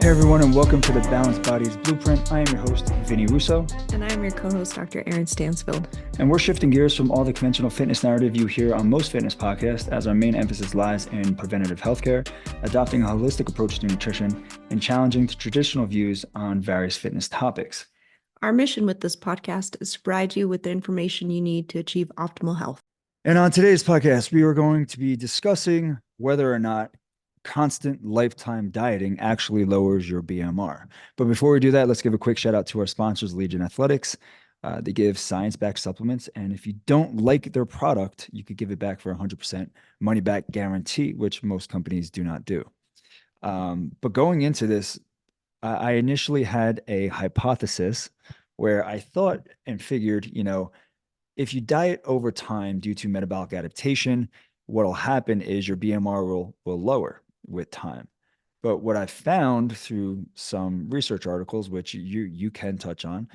Hey everyone, and welcome to the Balanced Bodies Blueprint. I am your host, Vinny Russo. And I'm your co-host, Dr. Erin Stansfield. And we're shifting gears from all the conventional fitness narrative you hear on most fitness podcasts, as our main emphasis lies in preventative healthcare, adopting a holistic approach to nutrition, and challenging the traditional views on various fitness topics. Our mission with this podcast is to provide you with the information you need to achieve optimal health. And on today's podcast, we are going to be discussing whether or not constant lifetime dieting actually lowers your BMR. But before we do that, let's give a quick shout out to our sponsors, Legion Athletics. They give science-backed supplements, and if you don't like their product, you could give it back for 100% money-back guarantee, which most companies do not do. But going into this, I initially had a hypothesis where I thought and figured, if you diet over time due to metabolic adaptation, what'll happen is your BMR will lower with time. But what I found through some research articles, which you can touch on,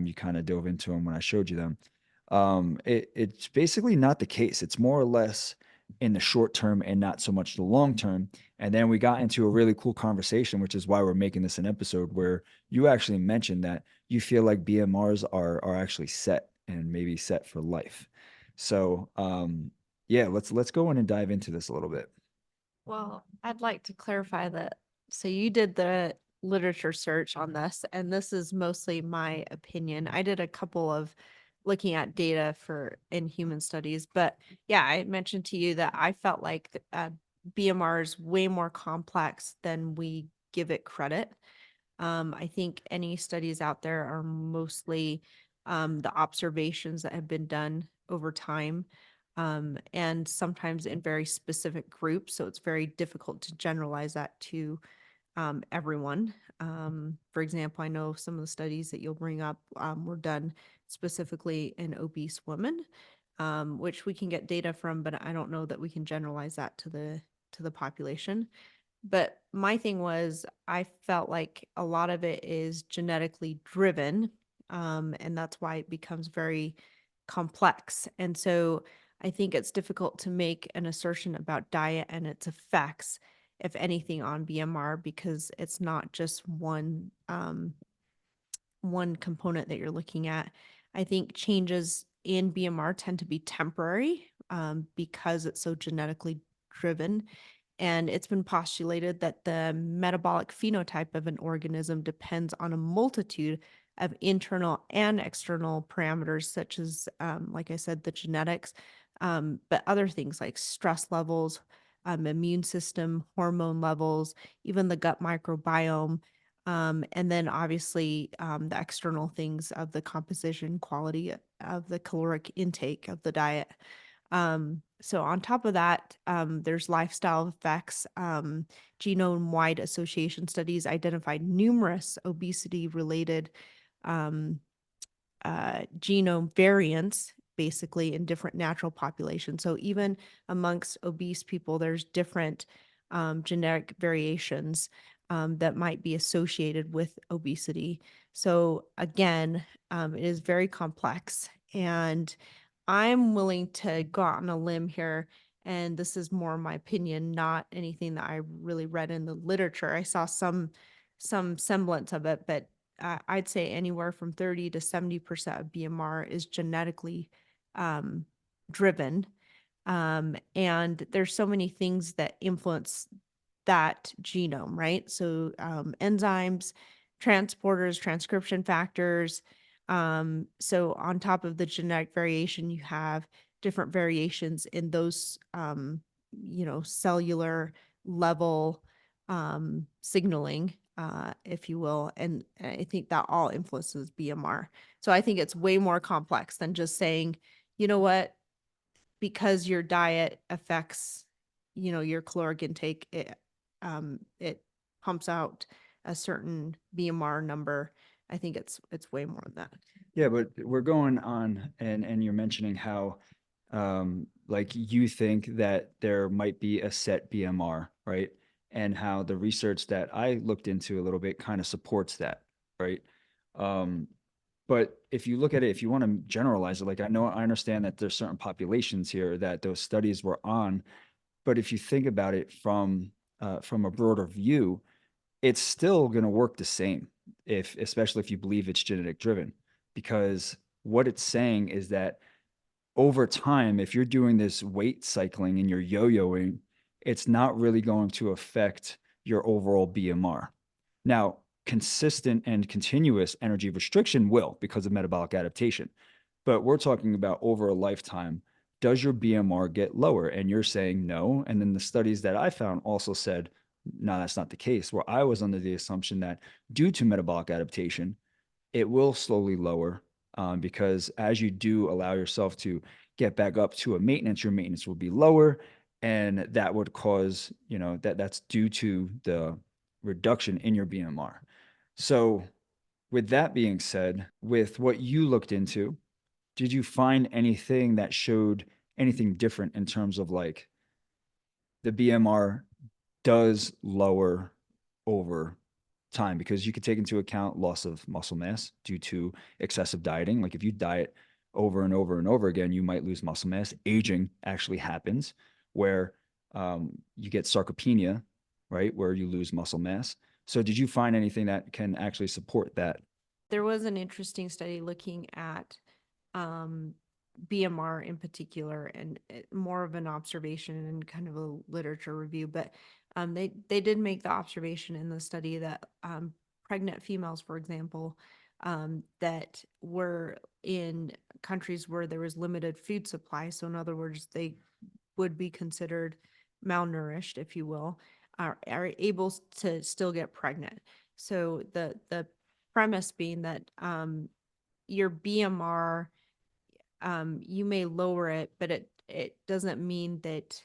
you kind of dove into them when I showed you them. It's basically not the case. It's more or less in the short term and not so much the long term. And then we got into a really cool conversation, which is why we're making this an episode where you actually mentioned that you feel like BMRs are actually set and maybe set for life. So yeah, let's go in and dive into this a little bit. Well, I'd like to clarify that. So you did the literature search on this, and this is mostly my opinion. I did a couple of looking at data for in human studies, but yeah, I mentioned to you that I felt like BMR is way more complex than we give it credit. I think any studies out there are mostly the observations that have been done over time. And sometimes in very specific groups. So it's very difficult to generalize that to everyone. For example, I know some of the studies that you'll bring up were done specifically in obese women, which we can get data from, but I don't know that we can generalize that to the population. But my thing was, I felt like a lot of it is genetically driven, and that's why it becomes very complex. And so I think it's difficult to make an assertion about diet and its effects, if anything, on BMR, because it's not just one component that you're looking at. I think changes in BMR tend to be temporary because it's so genetically driven. And it's been postulated that the metabolic phenotype of an organism depends on a multitude of internal and external parameters, such as, like I said, the genetics, but other things like stress levels, immune system, hormone levels, even the gut microbiome, and then obviously the external things of the composition, quality of the caloric intake of the diet. So on top of that, there's lifestyle effects. Genome-wide association studies identified numerous obesity-related genome variants, basically in different natural populations. So even amongst obese people, there's different genetic variations that might be associated with obesity. So again, it is very complex, and I'm willing to go out on a limb here, and this is more my opinion, not anything that I really read in the literature. I saw some semblance of it, but I'd say anywhere from 30 to 70% of BMR is genetically driven. And there's so many things that influence that genome, right? So enzymes, transporters, transcription factors. So on top of the genetic variation, you have different variations in those, cellular level signaling, if you will. And I think that all influences BMR. So I think it's way more complex than just saying, you know what, because your diet affects, your caloric intake, it pumps out a certain BMR number. I think it's way more than that. Yeah, but we're going on and you're mentioning how like you think that there might be a set BMR, right? And how the research that I looked into a little bit kind of supports that, right? But if you look at it, if you want to generalize it, like I understand that there's certain populations here that those studies were on, but if you think about it from a broader view, it's still going to work the same especially if you believe it's genetic driven, because what it's saying is that over time, if you're doing this weight cycling and you're yo-yoing, it's not really going to affect your overall BMR. Now, consistent and continuous energy restriction will, because of metabolic adaptation. But we're talking about over a lifetime. Does your BMR get lower? And you're saying no. And then the studies that I found also said, no, that's not the case. Where I was under the assumption that due to metabolic adaptation, it will slowly lower, because as you do allow yourself to get back up to a maintenance, your maintenance will be lower. And that would cause, that's due to the reduction in your BMR. So, with that being said, with what you looked into, did you find anything that showed anything different in terms of like the BMR does lower over time? Because you could take into account loss of muscle mass due to excessive dieting. Like if you diet over and over and over again, you might lose muscle mass. Aging actually happens where you get sarcopenia, right? Where you lose muscle mass. So did you find anything that can actually support that? There was an interesting study looking at um, BMR in particular, and more of an observation and kind of a literature review. But they did make the observation in the study that pregnant females, for example, that were in countries where there was limited food supply. So in other words, they would be considered malnourished, if you will, are able to still get pregnant. So the premise being that your BMR, you may lower it, but it doesn't mean that,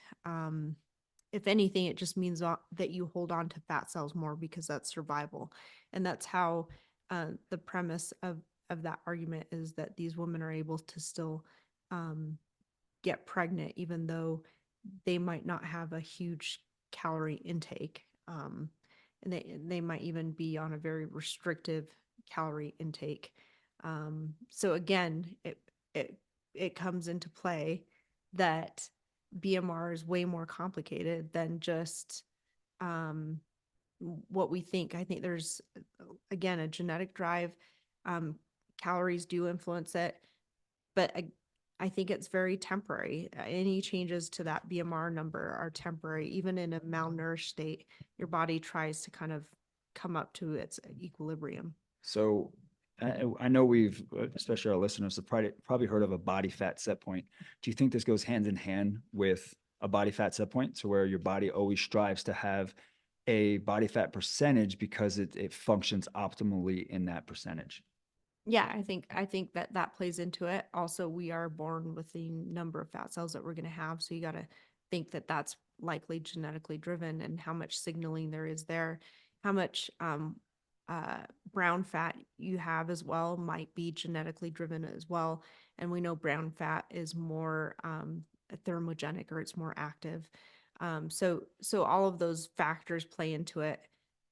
if anything, it just means that you hold on to fat cells more because that's survival. And that's how the premise of that argument is, that these women are able to still get pregnant, even though they might not have a huge calorie intake. And they might even be on a very restrictive calorie intake. So again, it comes into play that BMR is way more complicated than just what we think. I think there's, again, a genetic drive. Calories do influence it, but I think it's very temporary. Any changes to that BMR number are temporary. Even in a malnourished state, your body tries to kind of come up to its equilibrium. So I know we've, especially our listeners, have probably heard of a body fat set point. Do you think this goes hand in hand with a body fat set point, to where your body always strives to have a body fat percentage because it functions optimally in that percentage? Yeah, I think that plays into it. Also, we are born with the number of fat cells that we're going to have, so you got to think that that's likely genetically driven, and how much signaling there is there, how much brown fat you have as well might be genetically driven as well. And we know brown fat is more thermogenic, or it's more active. So all of those factors play into it.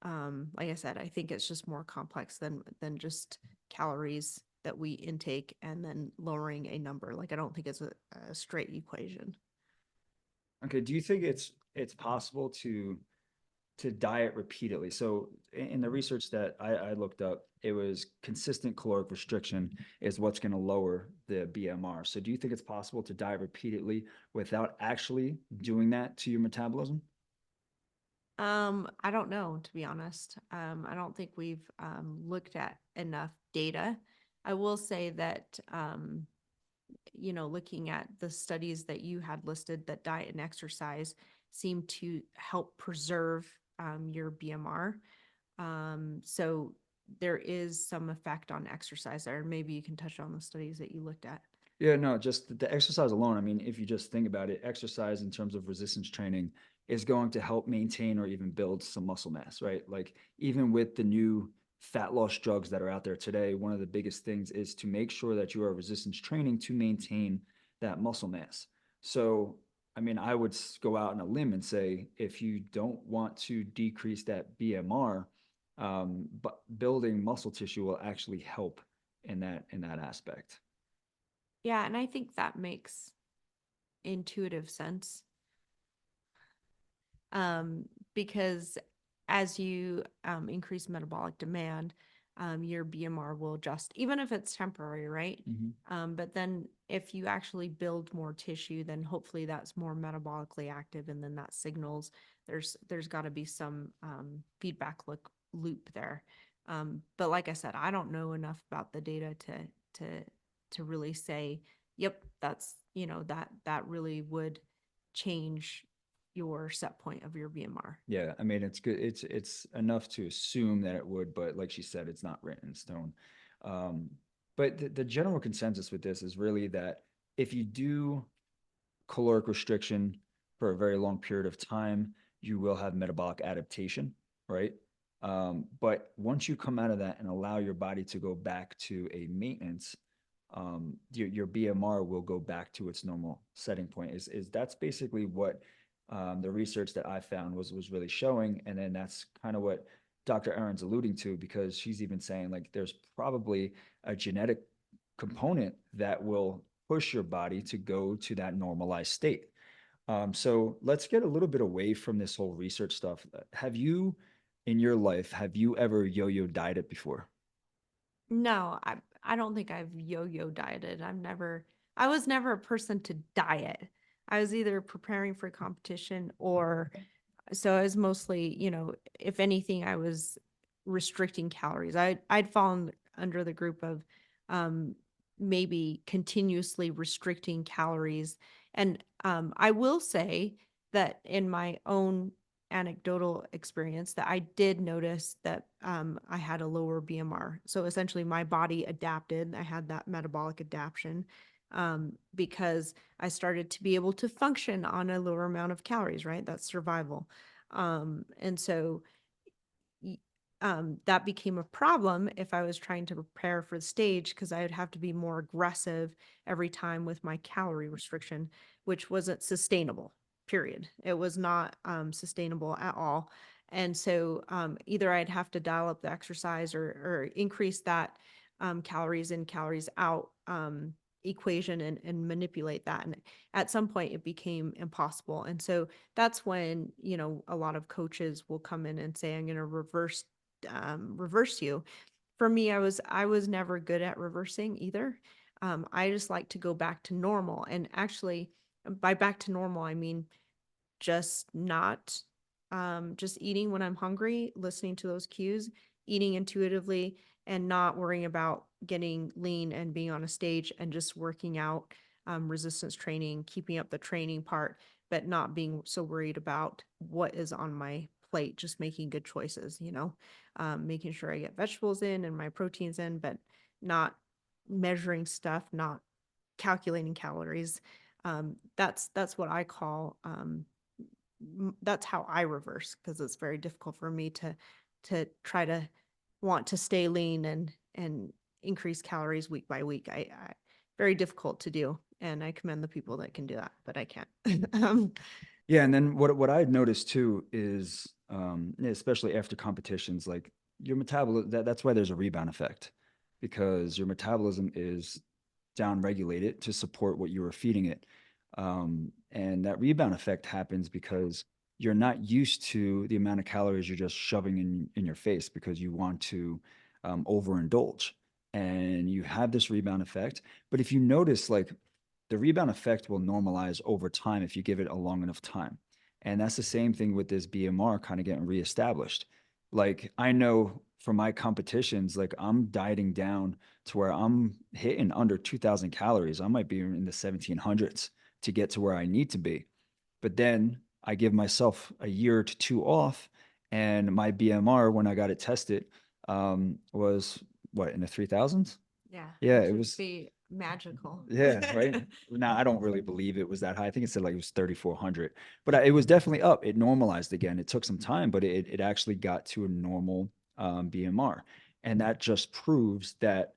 Like I said, I think it's just more complex than just calories that we intake and then lowering a number. Like, I don't think it's a straight equation. Okay. Do you think it's possible to diet repeatedly? So in the research that I looked up, it was consistent caloric restriction is what's going to lower the BMR. So do you think it's possible to diet repeatedly without actually doing that to your metabolism? I don't know, to be honest. I don't think we've looked at enough data. I will say that looking at the studies that you had listed, that diet and exercise seem to help preserve your BMR. So there is some effect on exercise there. Maybe you can touch on the studies that you looked at. Yeah, no, just the exercise alone. I mean, if you just think about it, exercise in terms of resistance training is going to help maintain or even build some muscle mass, right? Like even with the new fat loss drugs that are out there today, one of the biggest things is to make sure that you are resistance training to maintain that muscle mass. So, I mean, I would go out on a limb and say if you don't want to decrease that BMR, but building muscle tissue will actually help in that aspect. Yeah, and I think that makes intuitive sense. Because as you increase metabolic demand, your BMR will adjust, even if it's temporary, right? But then if you actually build more tissue, then hopefully that's more metabolically active, and then that signals there's got to be some feedback loop there. But like I said, I don't know enough about the data to really say, yep, that's, that really would change your set point of your BMR. Yeah, I mean, it's good. It's enough to assume that it would, but like she said, it's not written in stone. But the general consensus with this is really that if you do caloric restriction for a very long period of time, you will have metabolic adaptation, right? But once you come out of that and allow your body to go back to a maintenance, your BMR will go back to its normal setting point. Is that's basically what the research that I found was really showing, and then that's kind of what Dr. Aaron's alluding to, because she's even saying like there's probably a genetic component that will push your body to go to that normalized state. So let's get a little bit away from this whole research stuff. Have you, in your life, have you ever yo-yo dieted before? No, I don't think I've yo-yo dieted. I was never a person to diet. I was either preparing for competition, or so I was mostly, if anything, I was restricting calories. I'd fallen under the group of maybe continuously restricting calories. And I will say that in my own anecdotal experience, that I did notice that I had a lower BMR. So essentially my body adapted. I had that metabolic adaptation because I started to be able to function on a lower amount of calories, right? That's survival. And so that became a problem if I was trying to prepare for the stage, because I would have to be more aggressive every time with my calorie restriction, which wasn't sustainable, period. It was not sustainable at all. And so either I'd have to dial up the exercise or increase that calories in, calories out equation and manipulate that. And at some point it became impossible. And so that's when, a lot of coaches will come in and say, I'm going to reverse you. For me, I was never good at reversing either. I just like to go back to normal. And actually, by back to normal, I mean just not just eating when I'm hungry, listening to those cues, eating intuitively, and not worrying about getting lean and being on a stage, and just working out resistance training, keeping up the training part, but not being so worried about what is on my plate, just making good choices, making sure I get vegetables in and my proteins in, but not measuring stuff, not calculating calories. That's what I call, that's how I reverse, because it's very difficult for me to try to want to stay lean and increase calories week by week. I very difficult to do, and I commend the people that can do that, but I can't. Yeah, and then what I've noticed too is, especially after competitions, like your metabolism, that's why there's a rebound effect, because your metabolism is down regulated to support what you were feeding it. And that rebound effect happens because you're not used to the amount of calories you're just shoving in your face, because you want to overindulge, and you have this rebound effect. But if you notice, like, the rebound effect will normalize over time if you give it a long enough time. And that's the same thing with this BMR kind of getting reestablished. Like, I know for my competitions, like, I'm dieting down to where I'm hitting under 2,000 calories. I might be in the 1700s to get to where I need to be. But then I give myself a year to two off, and my BMR, when I got it tested, was what, in the 3,000s? Yeah, Yeah, which it would was. be magical. Yeah, right. Now I don't really believe it was that high. I think it said like it was 3,400, but it was definitely up. It normalized again. It took some time, but it actually got to a normal BMR, and that just proves that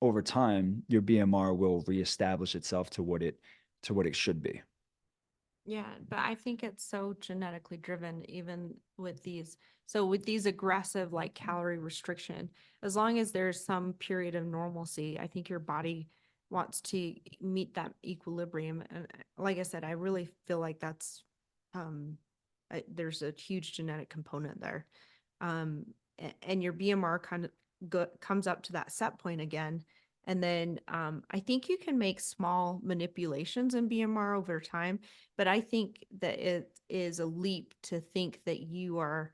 over time your BMR will reestablish itself to what it should be. Yeah, but I think it's so genetically driven, even with these. So with these aggressive like calorie restriction, as long as there's some period of normalcy, I think your body wants to meet that equilibrium. And like I said, I really feel like that's there's a huge genetic component there. and your BMR kind of comes up to that set point again. And then I think you can make small manipulations in BMR over time, but I think that it is a leap to think that you are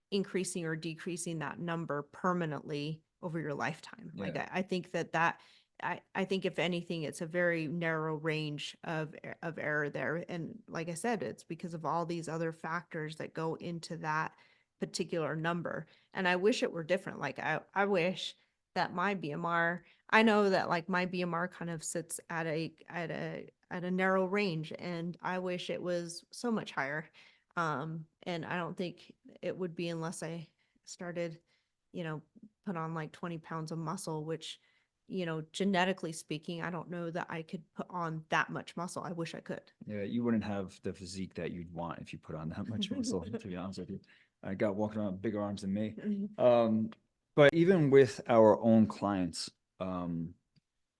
increasing or decreasing that number permanently over your lifetime. Like Yeah. I think I think if anything, it's a very narrow range of error there. And like I said, it's because of all these other factors that go into that particular number. And I wish it were different. Like I wish that my BMR, I know that like my BMR kind of sits at a narrow range, and I wish it was so much higher. And I don't think it would be unless I started, put on like 20 pounds of muscle, which, genetically speaking, I don't know that I could put on that much muscle. I wish I could. Yeah, you wouldn't have the physique that you'd want if you put on that much muscle, to be honest with you. I got walking around with bigger arms than me. But even with our own clients,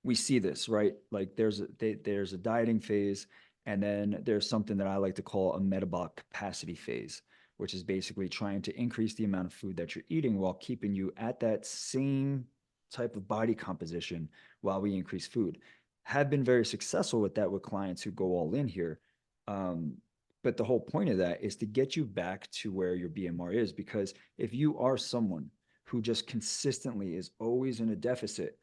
we see this, right? Like there's a dieting phase, and then there's something that I like to call a metabolic capacity phase, which is basically trying to increase the amount of food that you're eating while keeping you at that same type of body composition while we increase food. Have been very successful with that with clients who go all in here. Um, but the whole point of that is to get you back to where your BMR is, because if you are someone who just consistently is always in a deficit,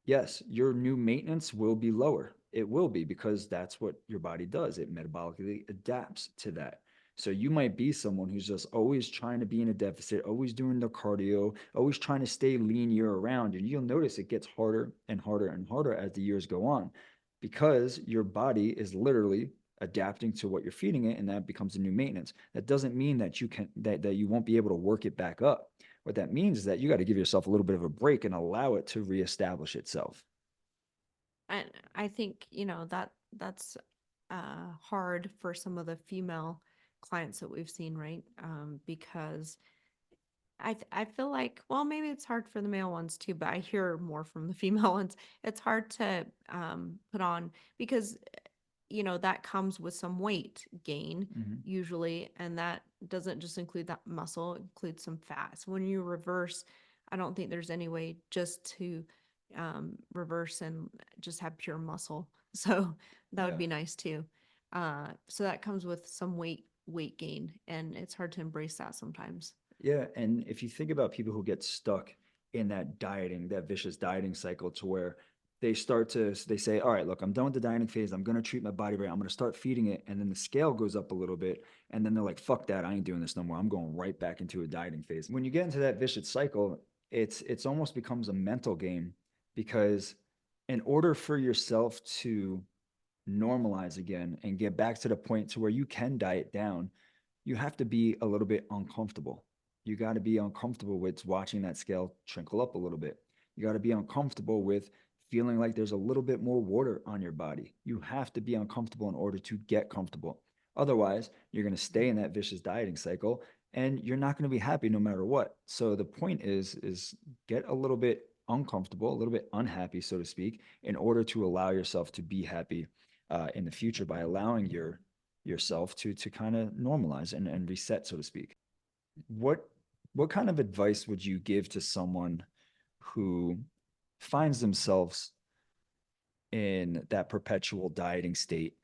yes, your new maintenance will be lower. It will be, because that's what your body does. It metabolically adapts to that. So you might be someone who's just always trying to be in a deficit, always doing the cardio, always trying to stay lean year around. And you'll notice it gets harder and harder and harder as the years go on, because your body is literally adapting to what you're feeding it, and that becomes a new maintenance. That doesn't mean that that you won't be able to work it back up. What that means is that you got to give yourself a little bit of a break and allow it to reestablish itself. And I think, that's hard for some of the female clients that we've seen, right? Because I feel like, well, maybe it's hard for the male ones too, but I hear more from the female ones. It's hard to put on because that comes with some weight gain Mhm. usually, and that doesn't just include that muscle, it includes some fat. So when you reverse, I don't think there's any way just to reverse and just have pure muscle. So that would Yeah. be nice too. So that comes with some weight gain, and it's hard to embrace that sometimes. Yeah. And if you think about people who get stuck in that dieting, that vicious dieting cycle, to where they say, all right, look, I'm done with the dieting phase. I'm going to treat my body right. I'm going to start feeding it. And then the scale goes up a little bit. And then they're like, fuck that. I ain't doing this no more. I'm going right back into a dieting phase. When you get into that vicious cycle, it's almost becomes a mental game, because in order for yourself to normalize again and get back to the point to where you can diet down, you have to be a little bit uncomfortable. You got to be uncomfortable with watching that scale trickle up a little bit. You got to be uncomfortable with feeling like there's a little bit more water on your body. You have to be uncomfortable in order to get comfortable. Otherwise, you're going to stay in that vicious dieting cycle, and you're not going to be happy no matter what. So the point is get a little bit uncomfortable, a little bit unhappy, so to speak, in order to allow yourself to be happy in the future, by allowing yourself to kind of normalize and reset, so to speak. What what kind of advice would you give to someone who finds themselves in that perpetual dieting state,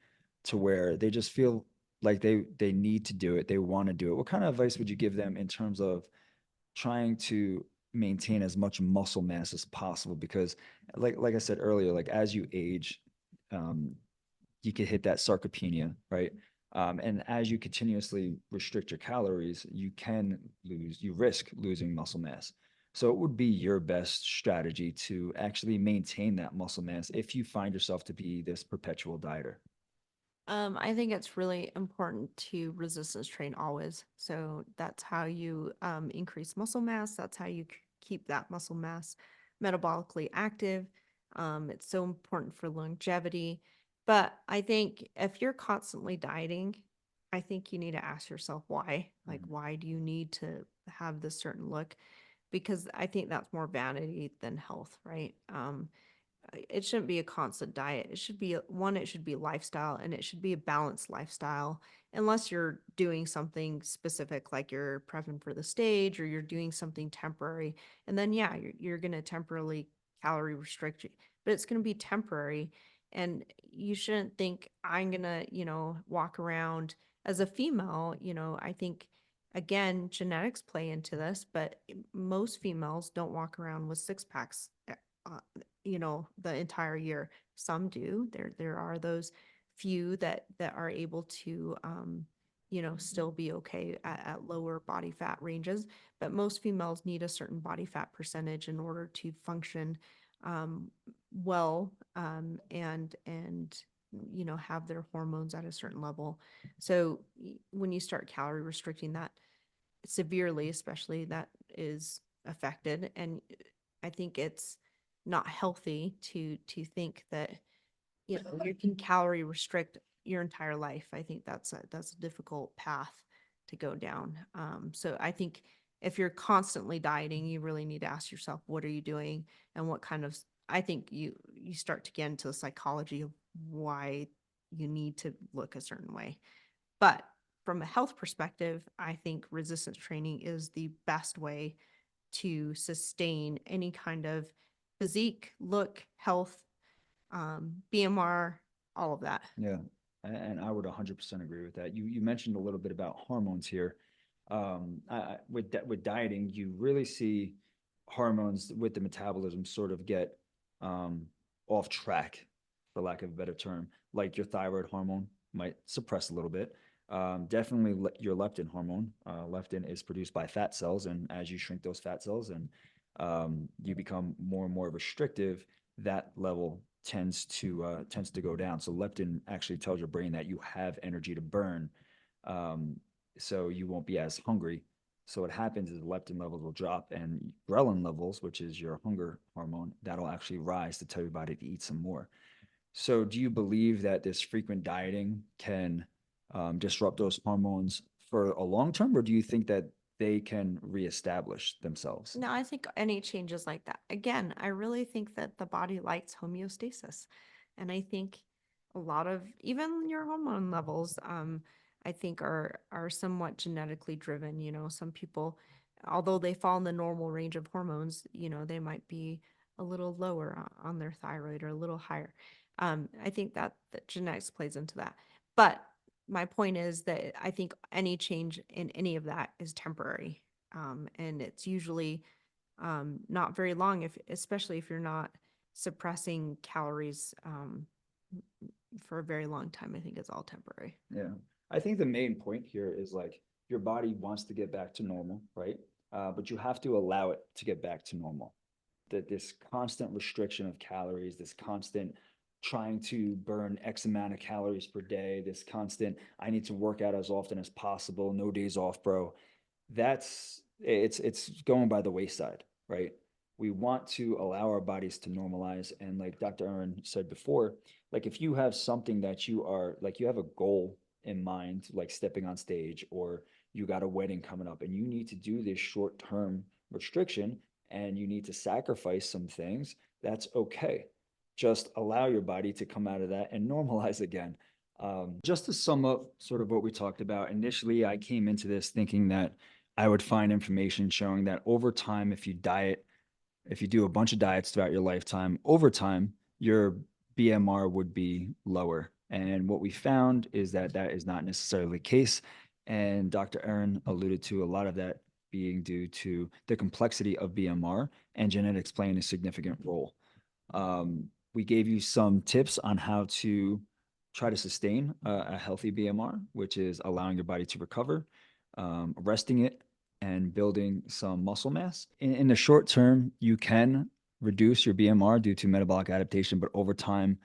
to where they just feel like they need to do it, they want to do it? What kind of advice would you give them in terms of trying to maintain as much muscle mass as possible? Because like I said earlier, like as you age, um, you could hit that sarcopenia, right? And as you continuously restrict your calories, you risk losing muscle mass. So it would be your best strategy to actually maintain that muscle mass if you find yourself to be this perpetual dieter. I think it's really important to resistance train always. So that's how you increase muscle mass. That's how you keep that muscle mass metabolically active. It's so important for longevity. But I think if you're constantly dieting, I think you need to ask yourself why. Like, Mhm. why do you need to have this certain look? Because I think that's more vanity than health, right? it shouldn't be a constant diet. It should be it should be lifestyle, and it should be a balanced lifestyle, unless you're doing something specific, like you're prepping for the stage or you're doing something temporary. And then, yeah, you're going to temporarily calorie restrict you, but it's going to be temporary. And you shouldn't think I'm going to, walk around as a female. I think, again, genetics play into this, but most females don't walk around with six packs uh, the entire year. Some do. There are those few that are able to still be okay at lower body fat ranges, but most females need a certain body fat percentage in order to function well, and have their hormones at a certain level. So when you start calorie restricting that severely, especially, that is affected. And I think it's not healthy to think that you can calorie restrict your entire life. I think that's a difficult path to go down. So I think if you're constantly dieting, you really need to ask yourself, what are you doing, and what kind of, I think you start to get into the psychology of why you need to look a certain way. But from a health perspective, I think resistance training is the best way to sustain any kind of physique, look, health, BMR, all of that. Yeah, and I would 100% agree with that. You mentioned a little bit about hormones here. With dieting, you really see hormones with the metabolism sort of get off track, for lack of a better term. Like your thyroid hormone might suppress a little bit. Definitely your leptin hormone. Leptin is produced by fat cells, and as you shrink those fat cells and you become more and more restrictive, that level tends to go down. So leptin actually tells your brain that you have energy to burn, so you won't be as hungry. So what happens is leptin levels will drop, and ghrelin levels, which is your hunger hormone, that'll actually rise to tell your body to eat some more. So do you believe that this frequent dieting can disrupt those hormones for a long term, or do you think that they can reestablish themselves? No, I think any changes like that. Again, I really think that the body likes homeostasis. And I think a lot of even your hormone levels, I think are somewhat genetically driven. Some people, although they fall in the normal range of hormones, they might be a little lower on their thyroid or a little higher. I think that genetics plays into that. But my point is that I think any change in any of that is temporary. And it's usually not very long, especially if you're not suppressing calories for a very long time. I think it's all temporary. Yeah. I think the main point here is like your body wants to get back to normal, right? But you have to allow it to get back to normal. That this constant restriction of calories, this constant trying to burn X amount of calories per day, this constant, I need to work out as often as possible, no days off, bro. It's going by the wayside, right? We want to allow our bodies to normalize. And like Dr. Aaron said before, like if you have something that you are like you have a goal in mind, like stepping on stage, or you got a wedding coming up and you need to do this short-term restriction and you need to sacrifice some things, that's okay. Just allow your body to come out of that and normalize again. Just to sum up sort of what we talked about, initially I came into this thinking that I would find information showing that over time, if you do a bunch of diets throughout your lifetime, over time, your BMR would be lower. And what we found is that that is not necessarily the case. And Dr. Aaron alluded to a lot of that being due to the complexity of BMR and genetics playing a significant role. We gave you some tips on how to try to sustain a healthy BMR, which is allowing your body to recover, resting it, and building some muscle mass. In the short term, you can reduce your BMR due to metabolic adaptation, but over time,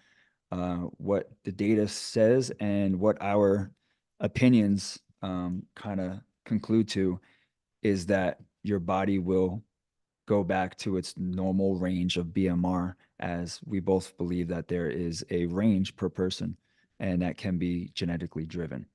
what the data says and what our opinions kind of conclude to is that your body will go back to its normal range of BMR, as we both believe that there is a range per person and that can be genetically driven.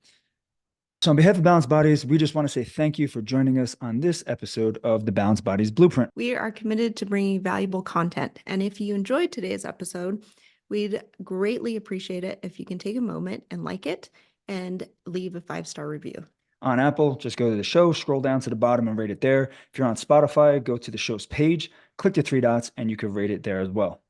So on behalf of Balanced Bodies, we just want to say thank you for joining us on this episode of the Balanced Bodies Blueprint. We are committed to bringing valuable content. And if you enjoyed today's episode, we'd greatly appreciate it if you can take a moment and like it and leave a 5-star review. On Apple, just go to the show, scroll down to the bottom and rate it there. If you're on Spotify, go to the show's page, click the 3 dots, and you can rate it there as well.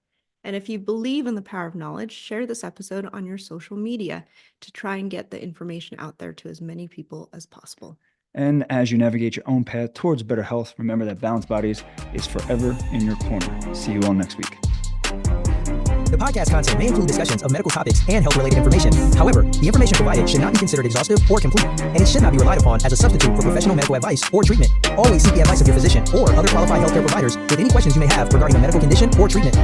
And if you believe in the power of knowledge, share this episode on your social media to try and get the information out there to as many people as possible. And as you navigate your own path towards better health, remember that Balanced Bodies is forever in your corner. See you all next week. The podcast content may include discussions of medical topics and health-related information. However, the information provided should not be considered exhaustive or complete, and it should not be relied upon as a substitute for professional medical advice or treatment. Always seek the advice of your physician or other qualified healthcare providers with any questions you may have regarding a medical condition or treatment.